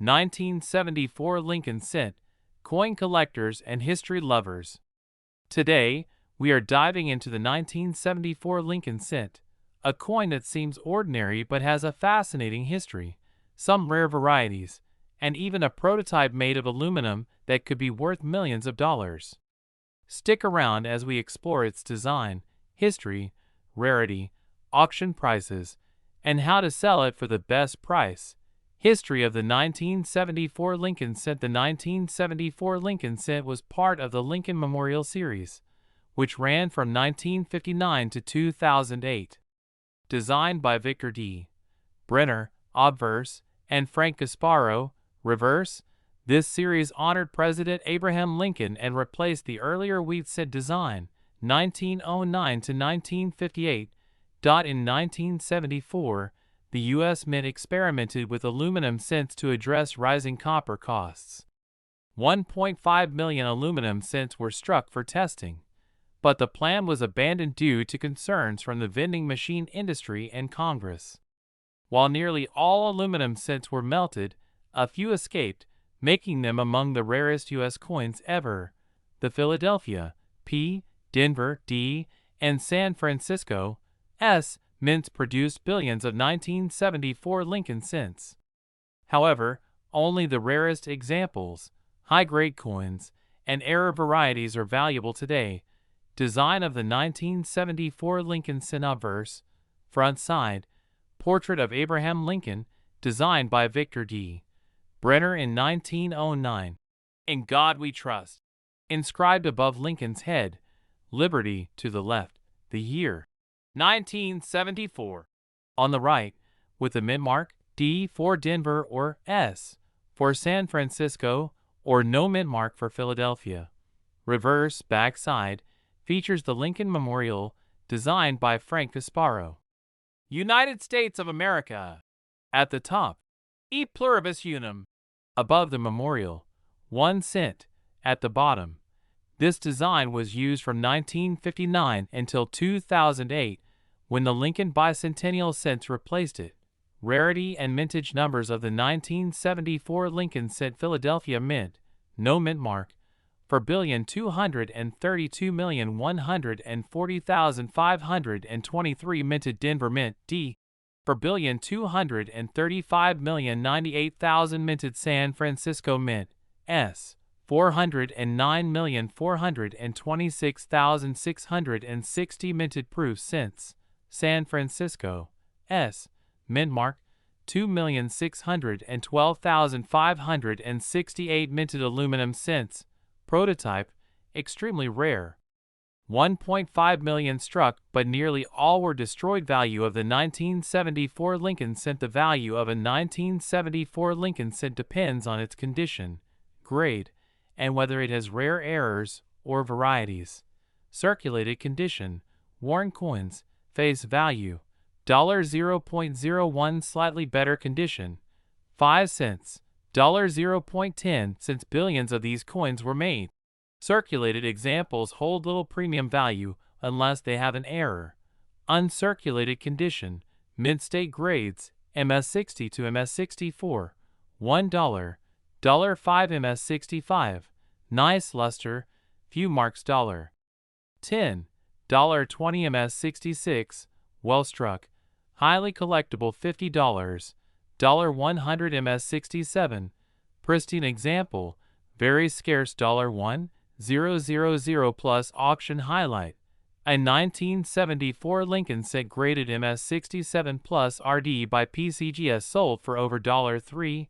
1974 Lincoln Cent, coin collectors and history lovers. Today, we are diving into the 1974 Lincoln Cent, a coin that seems ordinary but has a fascinating history, some rare varieties, and even a prototype made of aluminum that could be worth millions of dollars. Stick around as we explore its design, history, rarity, auction prices, and how to sell it for the best price. History of the 1974 Lincoln Cent. The 1974 Lincoln Cent was part of the Lincoln Memorial Series, which ran from 1959 to 2008. Designed by Victor D. Brenner, obverse, and Frank Gasparo, reverse, this series honored President Abraham Lincoln and replaced the earlier wheat cent design, 1909 to 1958. In 1974, the U.S. Mint experimented with aluminum cents to address rising copper costs. 1.5 million aluminum cents were struck for testing, but the plan was abandoned due to concerns from the vending machine industry and Congress. While nearly all aluminum cents were melted, a few escaped, making them among the rarest U.S. coins ever. The Philadelphia, P, Denver, D, and San Francisco, S, mints produced billions of 1974 Lincoln cents. However, only the rarest examples, high-grade coins, and error varieties are valuable today. Design of the 1974 Lincoln Cent. Obverse, front side, portrait of Abraham Lincoln, designed by Victor D. Brenner in 1909. In God We Trust. Inscribed above Lincoln's head, Liberty to the left, the year 1974. On the right, with the mint mark, D for Denver or S for San Francisco, or no mint mark for Philadelphia. Reverse backside features the Lincoln Memorial, designed by Frank Gasparo. United States of America. At the top, E pluribus unum. Above the memorial, 1 cent. At the bottom. This design was used from 1959 until 2008, when the Lincoln Bicentennial Cents replaced it. Rarity and mintage numbers of the 1974 Lincoln Cent. Philadelphia Mint, no mint mark, for 1,232,140,523 minted Denver Mint, D, for 1,235,098,000 minted San Francisco Mint, S, 409,426,660 minted proof cents, San Francisco, S, mint mark, 2,612,568 minted aluminum cents, prototype, extremely rare. 1.5 million struck, but nearly all were destroyed. Value of the 1974 Lincoln Cent. The value of a 1974 Lincoln Cent depends on its condition, grade, and whether it has rare errors or varieties. Circulated condition, worn coins, face value, $0.01 slightly better condition, 5 cents, $0.10 since billions of these coins were made. Circulated examples hold little premium value unless they have an error. Uncirculated condition, mint state grades, MS60 to MS64, $1, $5 MS65, nice luster, few marks $10, $20 MS66, well struck, highly collectible $50, $100 MS67, pristine example, very scarce $1,000 plus auction highlight. A 1974 Lincoln Cent graded MS67 plus RD by PCGS sold for over $3,000.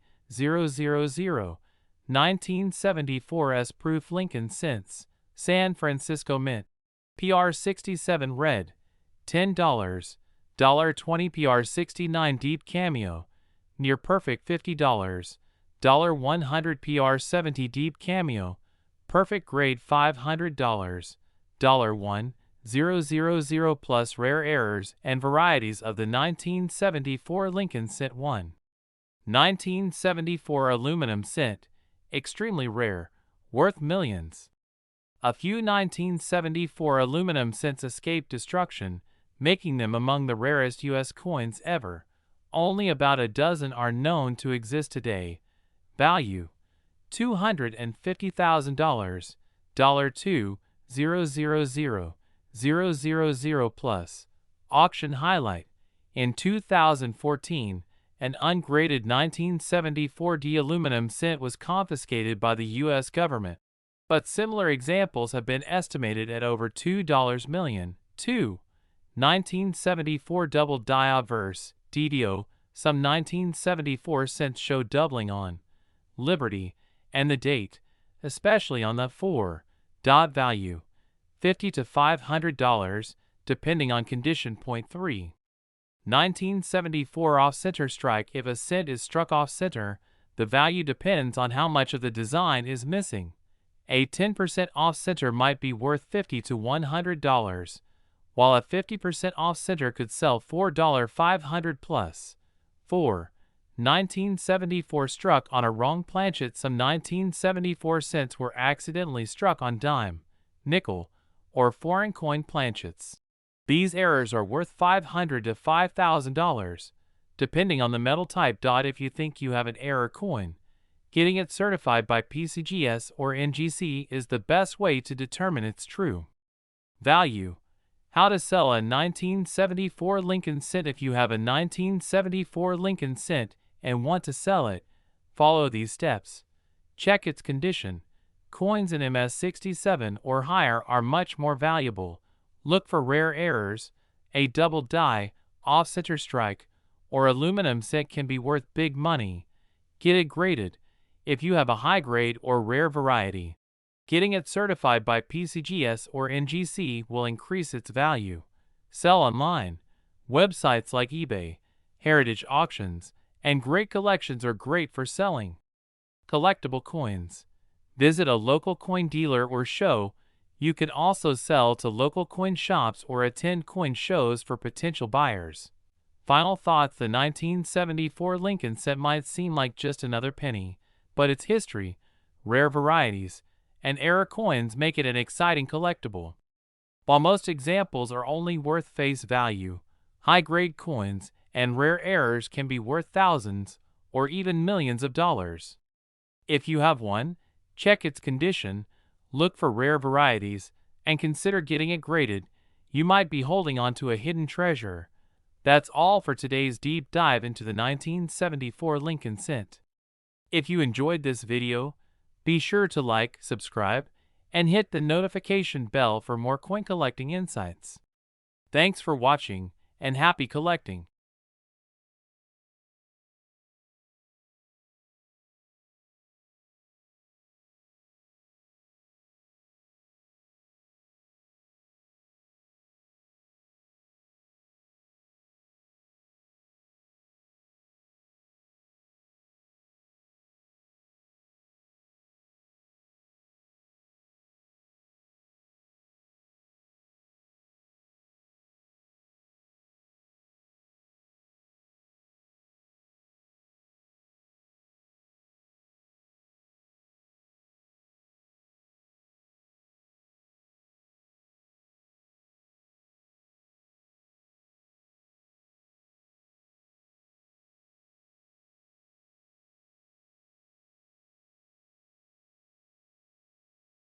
1974 S proof Lincoln Cents, San Francisco Mint, PR67 red, $10, $20 PR69 deep cameo, near perfect $50, $100 PR70 deep cameo, perfect grade $500, $1,000 plus rare errors and varieties of the 1974 Lincoln Cent. 1974 aluminum cent, extremely rare, worth millions. A few 1974 aluminum cents escaped destruction, making them among the rarest U.S. coins ever. Only about a dozen are known to exist today. Value: $250,000. $2,000,000 plus. Auction highlight: in 2014, an ungraded 1974D aluminum cent was confiscated by the U.S. government, but similar examples have been estimated at over $2 million. 2. 1974 double die obverse DDO. Some 1974 cents show doubling on Liberty and the date, especially on the 4. Value: $50 to $500, depending on condition. 3. 1974 off-center strike. If a cent is struck off-center, the value depends on how much of the design is missing. A 10% off-center might be worth $50 to $100, while a 50% off-center could sell for $500 plus. 4. 1974 struck on a wrong planchet. Some 1974 cents were accidentally struck on dime, nickel, or foreign coin planchets. These errors are worth $500 to $5,000, depending on the metal type. If you think you have an error coin, getting it certified by PCGS or NGC is the best way to determine its true value. How to sell a 1974 Lincoln cent. If you have a 1974 Lincoln cent and want to sell it, follow these steps. Check its condition. Coins in MS67 or higher are much more valuable. Look for rare errors. A double die, off-center strike, or aluminum cent can be worth big money. Get it graded if you have a high grade or rare variety. Getting it certified by PCGS or NGC will increase its value. Sell online. Websites like eBay, heritage auctions, and great collections are great for selling collectible coins. Visit a local coin dealer or show. You can also sell to local coin shops or attend coin shows for potential buyers. Final thoughts: the 1974 Lincoln cent might seem like just another penny, but its history, rare varieties, and error coins make it an exciting collectible. While most examples are only worth face value, high-grade coins and rare errors can be worth thousands or even millions of dollars. If you have one, check its condition, look for rare varieties, and consider getting it graded. You might be holding on to a hidden treasure. That's all for today's deep dive into the 1974 Lincoln cent. If you enjoyed this video, be sure to like, subscribe, and hit the notification bell for more coin collecting insights. Thanks for watching, and happy collecting!